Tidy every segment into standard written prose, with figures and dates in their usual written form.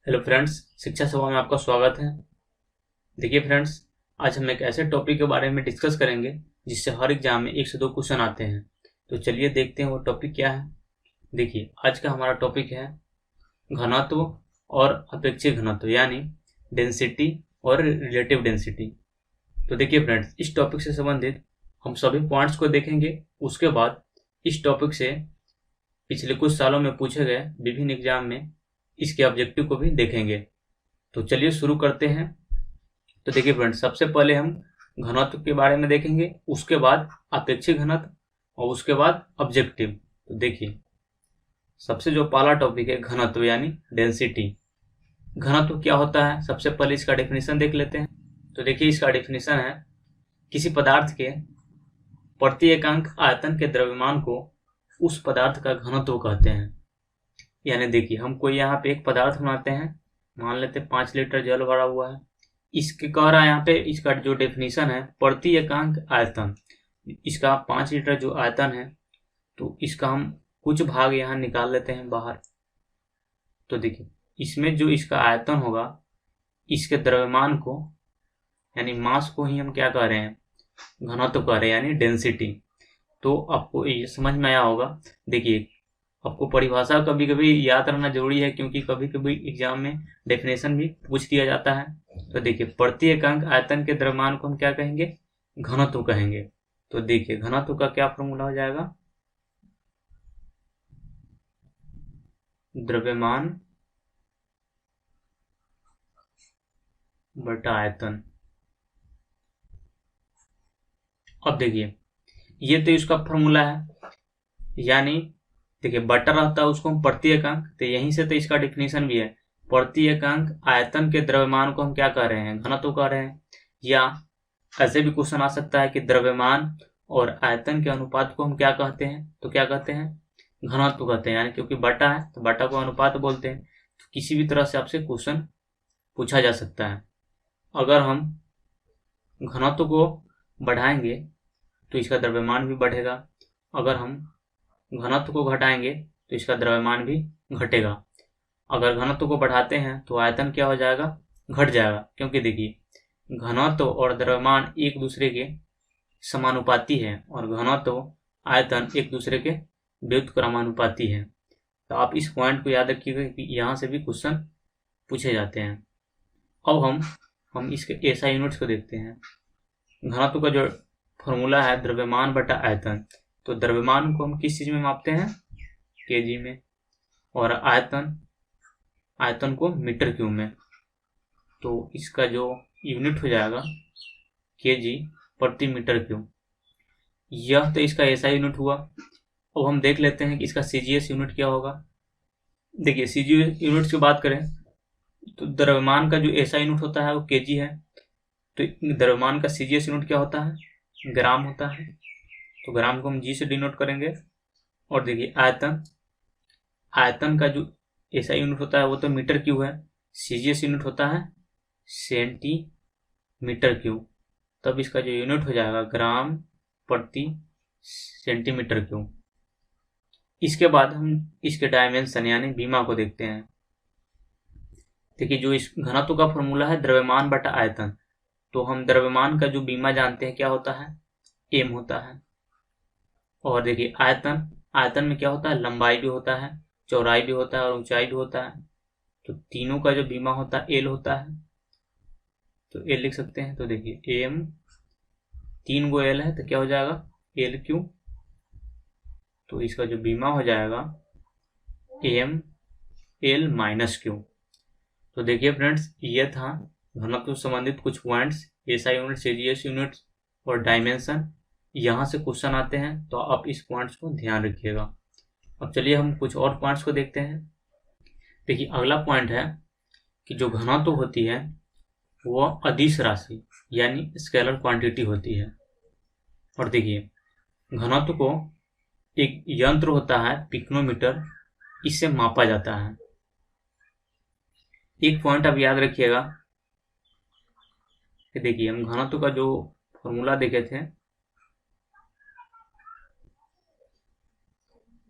Hello friends, शिक्षा सभा में आपका स्वागत है। देखिए फ्रेंड्स, आज हम एक ऐसे टॉपिक के बारे में डिस्कस करेंगे जिससे हर एग्जाम में 1 से 2 क्वेश्चन आते हैं। तो चलिए देखते हैं वो टॉपिक क्या है। देखिए, आज का हमारा टॉपिक है घनत्व और अपेक्षित घनत्व, यानी डेंसिटी और रिलेटिव डेंसिटी। तो देखिए फ्रेंड्स, इस टॉपिक से संबंधित हम सभी पॉइंट्स को देखेंगे। उसके बाद इस टॉपिक से पिछले कुछ सालों में पूछे गए विभिन्न एग्जाम में इसके ऑब्जेक्टिव को भी देखेंगे। तो चलिए शुरू करते हैं। तो देखिए फ्रेंड्स, सबसे पहले हम घनत्व के बारे में देखेंगे, उसके बाद अपेक्षित घनत्व और उसके बाद ऑब्जेक्टिव। तो देखिए, सबसे जो पहला टॉपिक है घनत्व यानी डेंसिटी। घनत्व क्या होता है, सबसे पहले इसका डेफिनेशन देख लेते हैं। तो देखिए, इसका डेफिनेशन है किसी पदार्थ के प्रति एकांक आयतन के द्रव्यमान को उस पदार्थ का घनत्व कहते हैं। यानी देखिए, हम कोई यहाँ पे एक पदार्थ बनाते हैं, मान लेते 5 लीटर जल भरा हुआ है। इसके कह रहा है यहाँ पे, इसका जो डेफिनेशन है प्रति एकांक आयतन, इसका 5 लीटर जो आयतन है, तो इसका हम कुछ भाग यहाँ निकाल लेते हैं बाहर। तो देखिए, इसमें जो इसका आयतन होगा, इसके द्रव्यमान को यानी मास को ही हम क्या कह रहे हैं, घनत्व कह रहे हैं, यानी डेंसिटी। तो आपको ये समझ में आया होगा। देखिए, आपको परिभाषा कभी कभी याद रखना जरूरी है, क्योंकि कभी कभी एग्जाम में डेफिनेशन भी पूछ दिया जाता है। तो देखिए, प्रति एकांक आयतन के द्रव्यमान को हम क्या कहेंगे, घनत्व कहेंगे। तो देखिए, घनत्व का क्या फॉर्मूला हो जाएगा, द्रव्यमान बटा आयतन। अब देखिए, ये तो इसका फॉर्मूला है, यानी देखिए बटा रहता है उसको हम प्रति एकांक, तो यहीं से तो इसका डेफिनेशन भी है। प्रति एकांक आयतन के द्रव्यमान को हम क्या कह रहे हैं, घनत्व कह रहे हैं। या ऐसे भी क्वेश्चन आ सकता है कि द्रव्यमान और आयतन के अनुपात को हम क्या कहते हैं, तो क्या कहते हैं, घनत्व कहते हैं। यानी क्योंकि बटा है तो बटा को अनुपात बोलते हैं। तो किसी भी तरह से आपसे क्वेश्चन पूछा जा सकता है। अगर हम घनत्व को बढ़ाएंगे तो इसका द्रव्यमान भी बढ़ेगा, अगर हम घनत्व को घटाएंगे तो इसका द्रव्यमान भी घटेगा। अगर घनत्व को बढ़ाते हैं तो आयतन क्या हो जाएगा, घट जाएगा। क्योंकि देखिए, घनत्व और द्रव्यमान एक दूसरे के समानुपाती है और घनत्व आयतन एक दूसरे के व्युत्क्रमानुपाती है। तो आप इस पॉइंट को याद रखिएगा कि यहाँ से भी क्वेश्चन पूछे जाते हैं। अब हम इसके एसआई यूनिट्स को देखते हैं। घनत्व का जो फॉर्मूला है द्रव्यमान बटा आयतन, तो द्रव्यमान को हम किस चीज में मापते हैं, केजी में, और आयतन को मीटर क्यूब में। तो इसका जो यूनिट हो जाएगा केजी प्रति मीटर क्यूब। यह तो इसका एसआई यूनिट हुआ। अब हम देख लेते हैं कि इसका सीजीएस यूनिट क्या होगा। देखिए, सीजीएस यूनिट की बात करें तो द्रव्यमान का जो एसआई यूनिट होता है वो केजी है, तो द्रव्यमान का सीजीएस यूनिट क्या होता है, ग्राम होता है। तो ग्राम को हम जी से डिनोट करेंगे। और देखिए, आयतन का जो एसआई यूनिट होता है वो तो मीटर क्यूब है, सीजीएस यूनिट होता है सेंटीमीटर क्यूब। तब इसका जो यूनिट हो जाएगा ग्राम प्रति सेंटीमीटर क्यूब। इसके बाद हम इसके डायमेंशन यानी बीमा को देखते हैं। देखिए, जो इस घनत्व का फॉर्मूला है द्रव्यमान बटा आयतन, तो हम द्रव्यमान का जो बीमा जानते हैं क्या होता है, एम होता है। और देखिए, आयतन में क्या होता है, लंबाई भी होता है, चौड़ाई भी होता है और ऊंचाई भी होता है। तो तीनों का जो बीमा होता है एल होता है, तो एल लिख सकते हैं। तो देखिए, एम 3 गो एल है तो क्या हो जाएगा, एल क्यू। तो इसका जो बीमा हो जाएगा एम एल माइनस क्यू। तो देखिए फ्रेंड्स, ये था घनत्व से संबंधित कुछ points, SI unit, CGS unit और डायमेंशन। यहाँ से क्वेश्चन आते हैं, तो आप इस पॉइंट्स को ध्यान रखिएगा। अब चलिए हम कुछ और पॉइंट्स को देखते हैं। देखिए, अगला पॉइंट है कि जो घनत्व होती है वो अदिश राशि यानी स्केलर क्वांटिटी होती है। और देखिए, घनत्व को एक यंत्र होता है पिक्नोमीटर, इससे मापा जाता है। एक पॉइंट आप याद रखिएगा कि देखिए, हम घनत्व का जो फॉर्मूला देखे थे,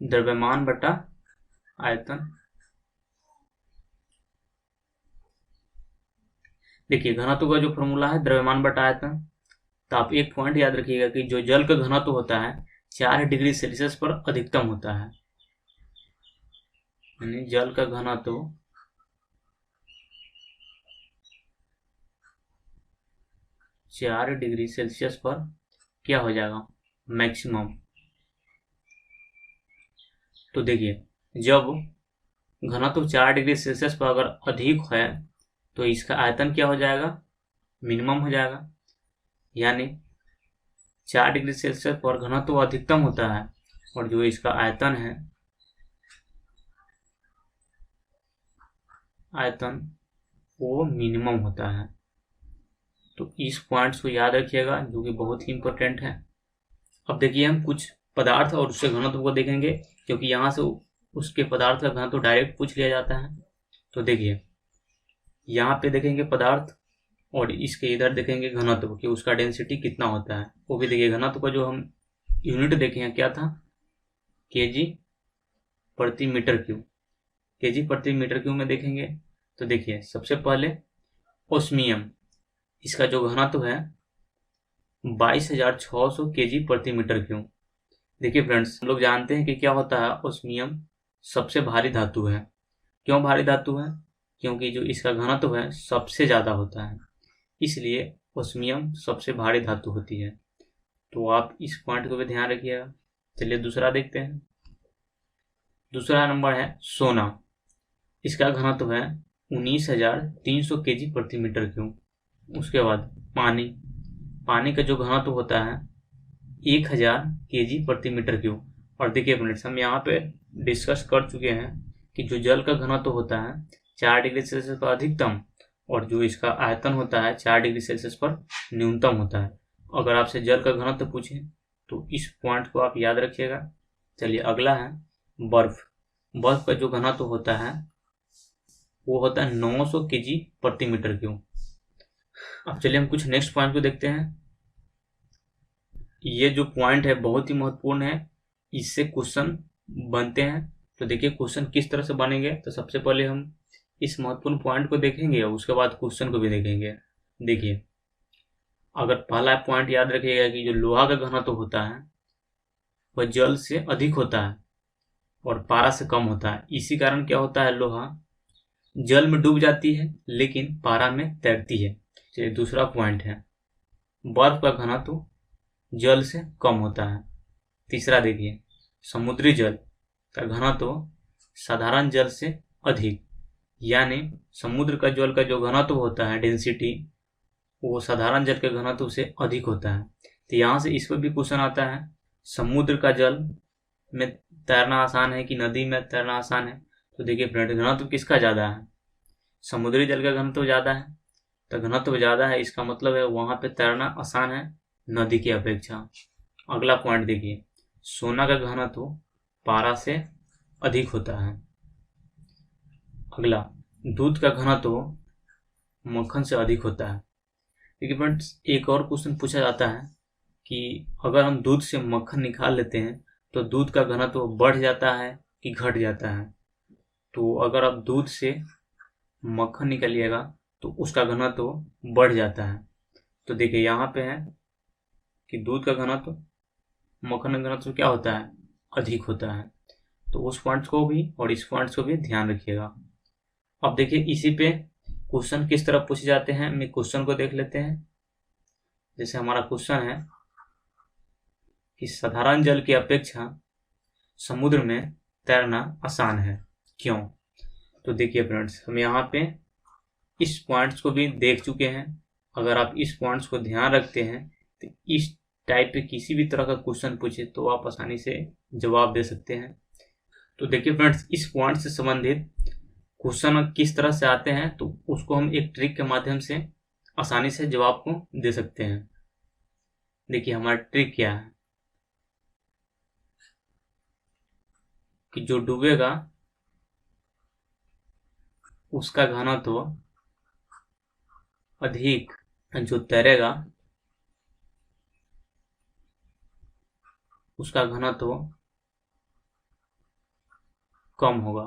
द्रव्यमान बटा आयतन, देखिए घनत्व का जो फॉर्मूला है द्रव्यमान बटा आयतन। तो आप एक पॉइंट याद रखिएगा कि जो जल का घनत्व होता है 4 डिग्री सेल्सियस पर अधिकतम होता है, यानी जल का घनत्व 4 डिग्री सेल्सियस पर क्या हो जाएगा, मैक्सिमम। तो देखिए जब घनत्व 4 डिग्री सेल्सियस पर अगर अधिक है तो इसका आयतन क्या हो जाएगा, मिनिमम हो जाएगा। यानी 4 डिग्री सेल्सियस पर घनत्व अधिकतम होता है और जो इसका आयतन है, आयतन वो मिनिमम होता है। तो इस पॉइंट्स को याद रखिएगा जो कि बहुत ही इंपॉर्टेंट है। अब देखिए हम कुछ पदार्थ और उसके घनत्व को देखेंगे, क्योंकि यहाँ से उसके पदार्थ का घनत्व डायरेक्ट पूछ लिया जाता है। तो देखिए यहाँ पे देखेंगे पदार्थ और इसके इधर देखेंगे घनत्व कि उसका डेंसिटी कितना होता है। वो भी देखिए घनत्व का जो हम यूनिट देखे हैं क्या था, केजी प्रति मीटर क्यूब। केजी प्रति मीटर क्यूब में देखेंगे तो देखिए सबसे पहले ओस्मियम, इसका जो घनत्व है 22,600 केजी प्रति मीटर क्यूब। देखिए फ्रेंड्स हम लोग जानते हैं कि क्या होता है, ओस्मियम सबसे भारी धातु है। क्यों भारी धातु है, क्योंकि जो इसका घनत्व है सबसे ज़्यादा होता है, इसलिए ओस्मियम सबसे भारी धातु होती है। तो आप इस पॉइंट को भी ध्यान रखिएगा। चलिए दूसरा देखते हैं। दूसरा नंबर है सोना, इसका घनत्व है 19,300 केजी प्रति मीटर क्यूब। उसके बाद पानी, पानी का जो घनत्व होता है 1,000 केजी प्रति मीटर क्यूब। और देखिए फ्रेंड्स हम यहाँ पे डिस्कस कर चुके हैं कि जो जल का घनत्व होता है 4 डिग्री सेल्सियस पर अधिकतम और जो इसका आयतन होता है 4 डिग्री सेल्सियस पर न्यूनतम होता है। अगर आपसे जल का घनत्व पूछे तो इस पॉइंट को आप याद रखिएगा। चलिए अगला है बर्फ। बर्फ का जो घनत्व होता है वो होता है 900 केजी प्रति मीटर क्यूब। अब चलिए हम कुछ नेक्स्ट पॉइंट को देखते हैं। ये जो पॉइंट है बहुत ही महत्वपूर्ण है, इससे क्वेश्चन बनते हैं। तो देखिए क्वेश्चन किस तरह से बनेंगे। तो सबसे पहले हम इस महत्वपूर्ण पॉइंट को देखेंगे और उसके बाद क्वेश्चन को भी देखेंगे। देखिए अगर पहला पॉइंट याद रखिएगा कि जो लोहा का घनत्व होता है वह जल से अधिक होता है और पारा से कम होता है। इसी कारण क्या होता है, लोहा जल में डूब जाती है लेकिन पारा में तैरती है। चलिए दूसरा पॉइंट है बर्फ का घनत्व जल से कम होता है। तीसरा देखिए समुद्री जल का घनत्व साधारण जल से अधिक, यानी समुद्र का जल का जो घनत्व होता है डेंसिटी वो साधारण जल के घनत्व से अधिक होता है। तो यहाँ से इस पर भी क्वेश्चन आता है, समुद्र का जल में तैरना आसान है कि नदी में तैरना आसान है। तो देखिए फ्रेंड घनत्व किसका ज़्यादा है, समुद्री जल का घनत्व ज़्यादा है। तो घनत्व ज़्यादा है इसका मतलब है वहाँ पे तैरना आसान है नदी की अपेक्षा। अगला पॉइंट देखिए सोना का घनत्व पारा से अधिक होता है। अगला दूध का घनत्व मक्खन से अधिक होता है। देखिए फ्रेंड्स एक और क्वेश्चन पूछा जाता है कि अगर हम दूध से मक्खन निकाल लेते हैं तो दूध का घनत्व बढ़ जाता है कि घट जाता है। तो अगर आप दूध से मक्खन निकालिएगा तो उसका घनत्व बढ़ जाता है। तो देखिए यहाँ पे है कि दूध का घनत्व मक्खन का घनत्व क्या होता है, अधिक होता है। तो उस पॉइंट्स को भी और इस पॉइंट्स को भी ध्यान रखिएगा। अब देखिए इसी पे क्वेश्चन किस तरह पूछे जाते हैं, मैं क्वेश्चन को देख लेते हैं। जैसे हमारा क्वेश्चन है कि साधारण जल की अपेक्षा समुद्र में तैरना आसान है, क्यों। तो देखिए फ्रेंड्स हम यहाँ पे इस पॉइंट्स को भी देख चुके हैं। अगर आप इस पॉइंट्स को ध्यान रखते हैं तो इस टाइप पे किसी भी तरह का क्वेश्चन पूछे तो आप आसानी से जवाब दे सकते हैं। तो देखिए फ्रेंड्स इस पॉइंट से संबंधित क्वेश्चन किस तरह से आते हैं तो उसको हम एक ट्रिक के माध्यम से आसानी से जवाब को दे सकते हैं। देखिए हमारा ट्रिक क्या है कि जो डूबेगा उसका घनत्व अधिक, जो तैरेगा उसका घनत्व कम होगा।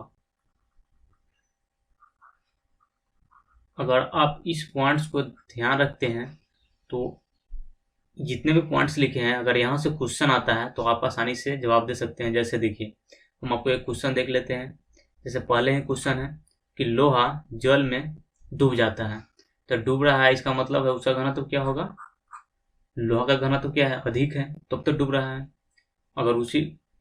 अगर आप इस पॉइंट्स को ध्यान रखते हैं तो जितने भी पॉइंट्स लिखे हैं, अगर यहाँ से क्वेश्चन आता है तो आप आसानी से जवाब दे सकते हैं। जैसे देखिए, हम आपको एक क्वेश्चन देख लेते हैं। जैसे पहले ही क्वेश्चन है कि लोहा जल में डूब जाता है, तो डूब रहा है, इसका मतलब है उसका घनत्व क्या होगा? लोहा का घनत्व क्या है? अधिक है, तब तो डूब रहा है। अगर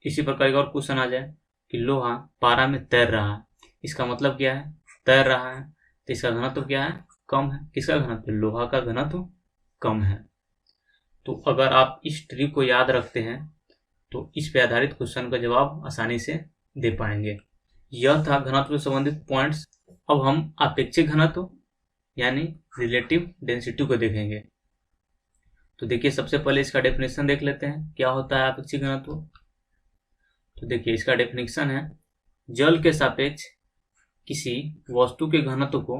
इसी प्रकार एक और क्वेश्चन आ जाए कि लोहा पारा में तैर रहा है, इसका मतलब क्या है? तैर रहा है, तो इसका घनत्व क्या है? कम है। किसका घनत्व? लोहा का घनत्व कम है। तो अगर आप इस ट्रिक को याद रखते हैं तो इस पे आधारित क्वेश्चन का जवाब आसानी से दे पाएंगे। यह था घनत्व से संबंधित पॉइंट्स। अब हम आपेक्षिक घनत्व यानी रिलेटिव डेंसिटी को देखेंगे। तो देखिए, सबसे पहले इसका डेफिनेशन देख लेते हैं, क्या होता है आपेक्षिक घनत्व। तो देखिए, इसका डेफिनेशन है, जल के सापेक्ष किसी वस्तु के घनत्व को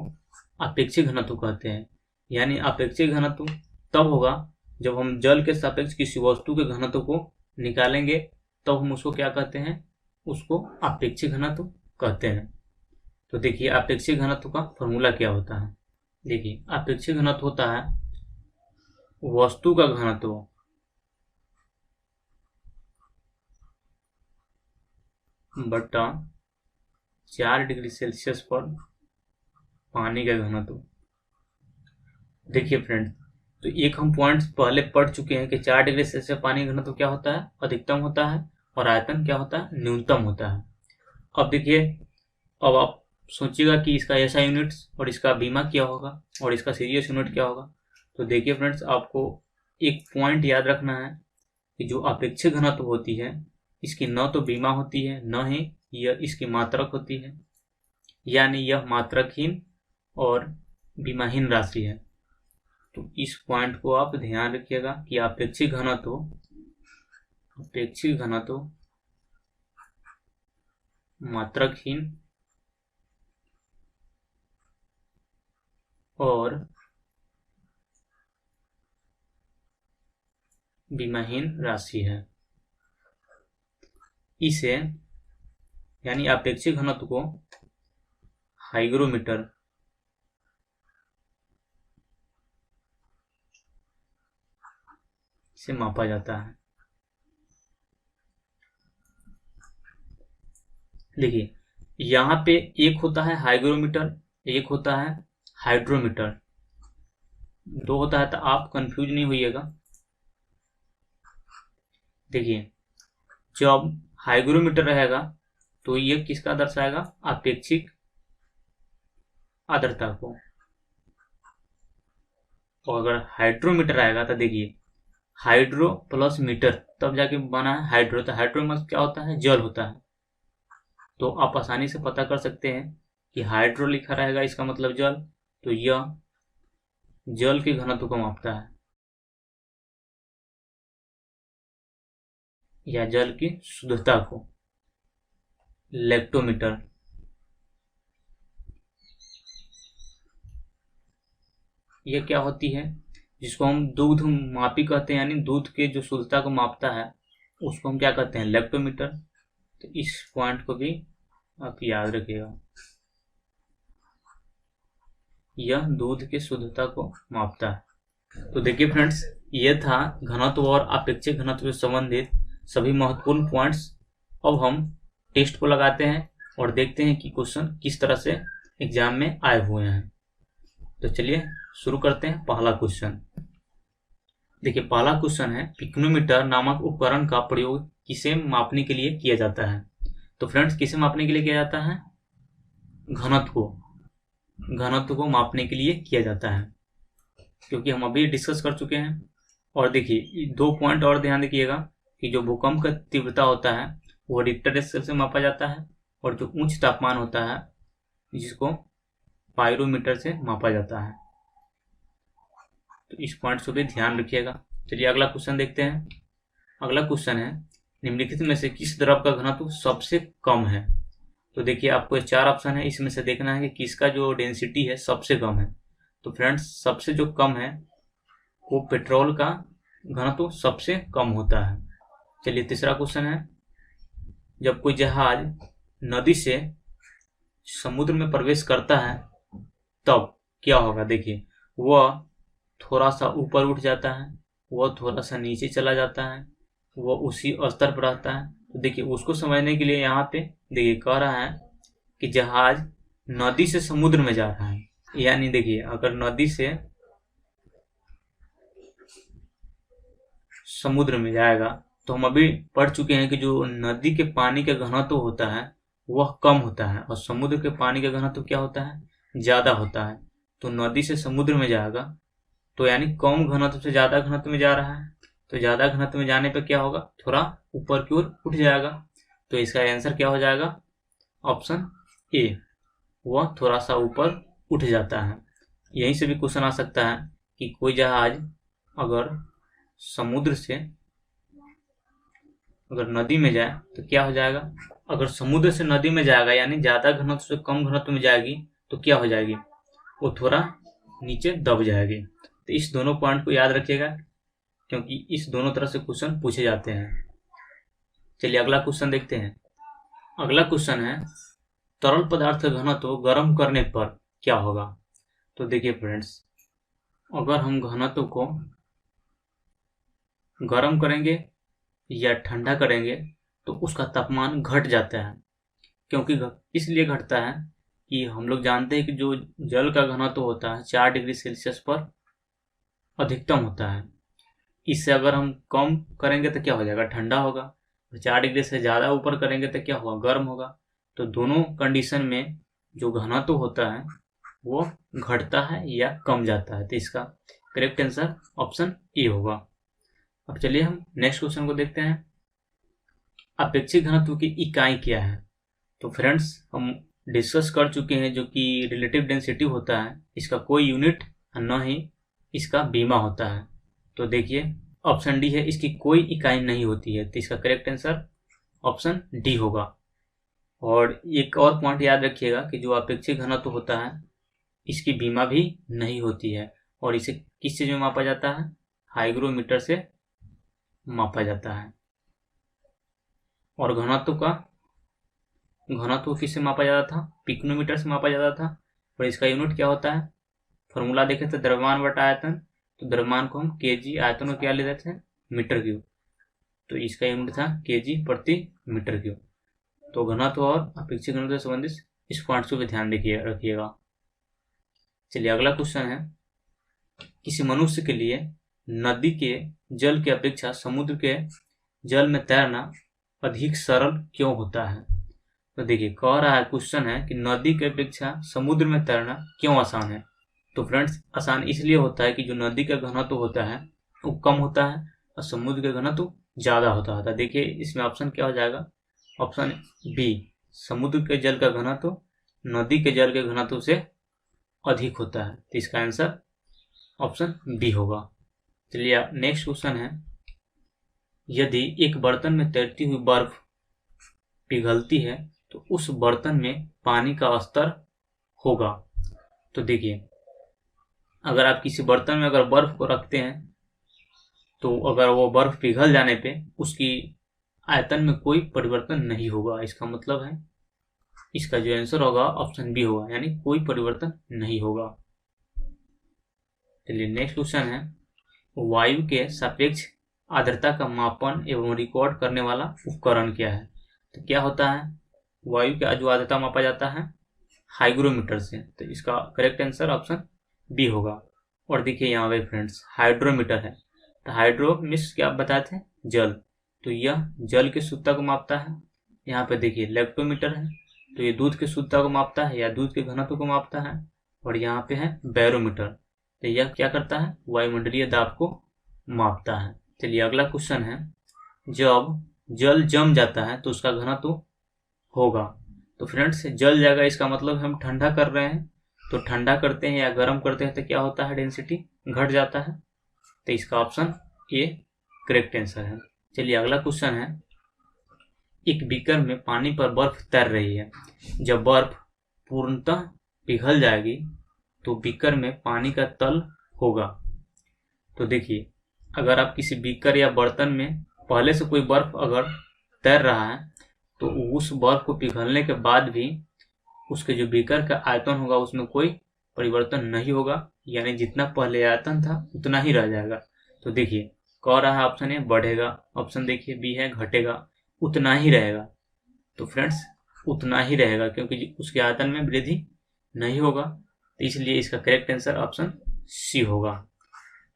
आपेक्षिक घनत्व कहते हैं। यानी आपेक्षिक घनत्व तब होगा जब हम जल के सापेक्ष किसी वस्तु के घनत्व को निकालेंगे, तब हम उसको क्या कहते हैं? उसको आपेक्षिक घनत्व कहते हैं। तो देखिए, आपेक्षिक घनत्व का फॉर्मूला क्या होता है। देखिए, आपेक्षिक घनत्व होता है वस्तु का घनत्व बटा 4 डिग्री सेल्सियस पर पानी का घनत्व। देखिए फ्रेंड, तो एक हम पॉइंट्स पहले पढ़ चुके हैं कि 4 डिग्री सेल्सियस पानी का घनत्व क्या होता है? अधिकतम होता है, और आयतन क्या होता है? न्यूनतम होता है। अब देखिए, अब आप सोचिएगा कि इसका एसआई यूनिट्स और इसका बीमा क्या होगा और इसका सीरियस यूनिट क्या होगा। तो देखिए फ्रेंड्स, आपको एक पॉइंट याद रखना है कि जो अपेक्षित घनत्व होती है, इसकी न तो बीमा होती है, न ही यह इसकी मात्रक होती है। यानी यह मात्रकहीन और बीमाहीन राशि है। तो इस पॉइंट को आप ध्यान रखिएगा कि अपेक्षित घनत्व मात्रकहीन और बीमाहीन राशि है। इसे यानी अपेक्षित घनत्व को हाइग्रोमीटर से मापा जाता है। देखिए, यहाँ पे एक होता है हाइग्रोमीटर, एक होता है हाइड्रोमीटर, दो होता है, तो आप कंफ्यूज नहीं होइएगा। देखिए, जब हाइग्रोमीटर रहेगा तो ये किसका दर्शाएगा? अपेक्षिक आर्द्रता को। और अगर हाइड्रोमीटर आएगा तो देखिए, हाइड्रो प्लस मीटर तब जाके बना है हाइड्रो, तो हाइड्रो में क्या होता है? जल होता है। तो आप आसानी से पता कर सकते हैं कि हाइड्रो लिखा रहेगा, इसका मतलब जल, तो यह जल के घनत्व को मापता है या जल की शुद्धता को। लैक्टोमीटर, यह क्या होती है? जिसको हम दूध मापी कहते हैं, यानी दूध के जो शुद्धता को मापता है उसको हम क्या कहते हैं? लैक्टोमीटर। तो इस पॉइंट को भी आप याद रखिएगा, यह दूध के शुद्धता को मापता है। तो देखिए फ्रेंड्स, ये था घनत्व और अपेक्षित घनत्व से संबंधित सभी महत्वपूर्ण पॉइंट्स। अब हम टेस्ट को लगाते हैं और देखते हैं कि क्वेश्चन किस तरह से एग्जाम में आए हुए हैं। तो चलिए शुरू करते हैं। पहला क्वेश्चन देखिए, पहला क्वेश्चन है, पिक्नोमीटर नामक उपकरण का प्रयोग किसे मापने के लिए किया जाता है? तो फ्रेंड्स, किसे मापने के लिए किया जाता है? घनत्व को मापने के लिए किया जाता है, क्योंकि हम अभी डिस्कस कर चुके हैं। और देखिए, 2 पॉइंट और ध्यान रखिएगा कि जो भूकंप का तीव्रता होता है वो रिक्टर स्केल से मापा जाता है, और जो उच्च तापमान होता है जिसको पायरोमीटर से मापा जाता है। तो इस पॉइंट को भी ध्यान रखिएगा। चलिए अगला क्वेश्चन देखते हैं। अगला क्वेश्चन है, निम्नलिखित में से किस द्रव का घनत्व सबसे कम है? तो देखिए, आपको 4 ऑप्शन है, इसमें से देखना है कि किसका जो डेंसिटी है सबसे कम है। तो फ्रेंड्स, सबसे जो कम है वो पेट्रोल का घनत्व सबसे कम होता है। चलिए तीसरा क्वेश्चन है, जब कोई जहाज नदी से समुद्र में प्रवेश करता है तब क्या होगा, देखिए वह थोड़ा सा ऊपर उठ जाता है, वह थोड़ा सा नीचे चला जाता है, वह उसी स्तर पर रहता है। तो देखिए उसको समझने के लिए यहाँ पे देखिए कह रहा है कि जहाज नदी से समुद्र में जा रहा है। यानी देखिए अगर नदी से समुद्र में जाएगा तो हम अभी पढ़ चुके हैं कि जो नदी के पानी का घनत्व होता है वह कम होता है और समुद्र के पानी का घनत्व क्या होता है, ज्यादा होता है। तो नदी से समुद्र में जाएगा तो यानी कम घनत्व से ज्यादा घनत्व में जा रहा है, तो ज्यादा घनत्व में जाने पर क्या होगा, थोड़ा ऊपर की ओर उठ जाएगा। तो इसका आंसर क्या हो जाएगा, ऑप्शन ए, वह थोड़ा सा ऊपर उठ जाता है। यहीं से भी क्वेश्चन आ सकता है कि कोई जहाज अगर समुद्र से अगर नदी में जाए तो क्या हो जाएगा, अगर समुद्र से नदी में जाएगा यानी ज्यादा घनत्व से कम घनत्व में जाएगी तो क्या हो जाएगी, वो थोड़ा नीचे दब जाएगी। तो इस दोनों पॉइंट को याद रखिएगा क्योंकि इस दोनों तरह से क्वेश्चन पूछे जाते हैं। चलिए अगला क्वेश्चन देखते हैं। अगला क्वेश्चन है तरल पदार्थ का घनत्व गर्म करने पर क्या होगा। तो देखिए फ्रेंड्स, अगर हम घनत्व को गर्म करेंगे या ठंडा करेंगे तो उसका तापमान घट जाता है। क्योंकि इसलिए घटता है कि हम लोग जानते हैं कि जो जल का घनत्व होता है 4 डिग्री सेल्सियस पर अधिकतम होता है। इससे अगर हम कम करेंगे तो क्या हो जाएगा, ठंडा होगा। 4 डिग्री से ज़्यादा ऊपर करेंगे तो क्या होगा, गर्म होगा। तो दोनों कंडीशन में जो घनत्व होता है वो घटता है या कम जाता है। तो इसका करेक्ट आंसर ऑप्शन ए होगा। अब चलिए हम नेक्स्ट क्वेश्चन को देखते हैं। अपेक्षित घनत्व की इकाई क्या है। तो फ्रेंड्स हम डिस्कस कर चुके हैं जो कि रिलेटिव डेंसिटी होता है, इसका कोई यूनिट न ही इसका बीमा होता है। तो देखिए ऑप्शन डी है, इसकी कोई इकाई नहीं होती है। तो इसका करेक्ट आंसर ऑप्शन डी होगा। और एक और पॉइंट याद रखिएगा कि जो अपेक्षित घनत्व होता है इसकी बीमा भी नहीं होती है और इसे किस चीज में मापा जाता है, हाइग्रोमीटर से मापा जाता है। और घनत्व किससे मापा जाता था, पिकोनोमीटर से मापा जाता था। और इसका यूनिट क्या होता है, फॉर्मूला देखे तो द्रव्यमान बटा आयतन। तो द्रव्यमान को हम केजी, आयतन को क्या ले देते हैं, मीटर क्यूब। तो इसका यूनिट था केजी प्रति मीटर क्यूब। तो घनत्व और अपेक्षित घनत्व से संबंधित इस पॉइंट को भी ध्यान रखिएगा। चलिए अगला क्वेश्चन है, किसी मनुष्य के लिए नदी के जल की अपेक्षा समुद्र के जल में तैरना अधिक सरल क्यों होता है। तो देखिए कह रहा है, क्वेश्चन है कि नदी की अपेक्षा समुद्र में तैरना क्यों आसान है। तो फ्रेंड्स आसान इसलिए होता है कि जो नदी का घनत्व होता है वो कम होता है और समुद्र का घनत्व ज्यादा होता है। देखिए इसमें ऑप्शन क्या हो जाएगा, ऑप्शन बी, समुद्र के जल का घनत्व नदी के जल के घनत्व से अधिक होता है। तो इसका आंसर ऑप्शन बी होगा। चलिए नेक्स्ट क्वेश्चन है, यदि एक बर्तन में तैरती हुई बर्फ पिघलती है तो उस बर्तन में पानी का स्तर होगा। तो देखिए अगर आप किसी बर्तन में अगर बर्फ को रखते हैं तो अगर वो बर्फ पिघल जाने पे उसकी आयतन में कोई परिवर्तन नहीं होगा। इसका मतलब है इसका जो आंसर होगा ऑप्शन बी होगा, यानी कोई परिवर्तन नहीं होगा। चलिए नेक्स्ट क्वेश्चन है, वायु के सापेक्ष आर्द्रता का मापन एवं रिकॉर्ड करने वाला उपकरण क्या है। तो क्या होता है, वायु का जो आर्द्रता मापा जाता है हाइग्रोमीटर से। तो इसका करेक्ट आंसर ऑप्शन बी होगा। और देखिए यहाँ पे फ्रेंड्स हाइड्रोमीटर है। तो हाइड्रो मीन्स क्या आप बताए थे, जल। तो यह जल की शुद्धता को मापता है। यहाँ पे देखिए लैक्टोमीटर है, तो ये दूध की शुद्धता को मापता है या दूध के घनत्व को मापता है। और यहाँ पे है बैरोमीटर, तो यह क्या करता है, वायुमंडलीय दाब को मापता है। चलिए अगला क्वेश्चन है, जब जल जम जाता है तो उसका घनत्व होगा। तो फ्रेंड्स जल जाएगा इसका मतलब हम ठंडा कर रहे हैं, तो ठंडा करते हैं या गर्म करते हैं तो क्या होता है, डेंसिटी घट जाता है। तो इसका ऑप्शन ए करेक्ट आंसर है। चलिए अगला क्वेश्चन है, एक बीकर में पानी पर बर्फ तैर रही है। जब बर्फ पूर्णतः पिघल जाएगी तो बीकर में पानी का तल होगा। तो देखिए अगर आप किसी बीकर या बर्तन में पहले से कोई बर्फ अगर तैर रहा है तो उस बर्फ को पिघलने के बाद भी उसके जो बीकर का आयतन होगा उसमें कोई परिवर्तन नहीं होगा, यानी जितना पहले आयतन था उतना ही रह जाएगा। तो देखिए कह रहा है ऑप्शन ए बढ़ेगा, ऑप्शन देखिए बी है घटेगा, उतना ही रहेगा। तो फ्रेंड्स उतना ही रहेगा क्योंकि उसके आयतन में वृद्धि नहीं होगा, तो इसलिए इसका करेक्ट आंसर ऑप्शन सी होगा।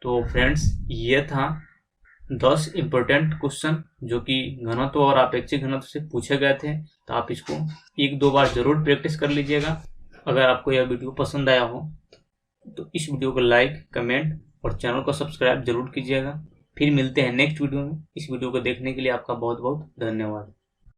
तो फ्रेंड्स ये था 10 इम्पोर्टेंट क्वेश्चन जो कि घनत्व और आपेक्षिक घनत्व से पूछे गए थे। तो आप इसको 1-2 बार जरूर प्रैक्टिस कर लीजिएगा। अगर आपको यह वीडियो पसंद आया हो तो इस वीडियो को लाइक, कमेंट और चैनल को सब्सक्राइब जरूर कीजिएगा। फिर मिलते हैं नेक्स्ट वीडियो में। इस वीडियो को देखने के लिए आपका बहुत बहुत धन्यवाद।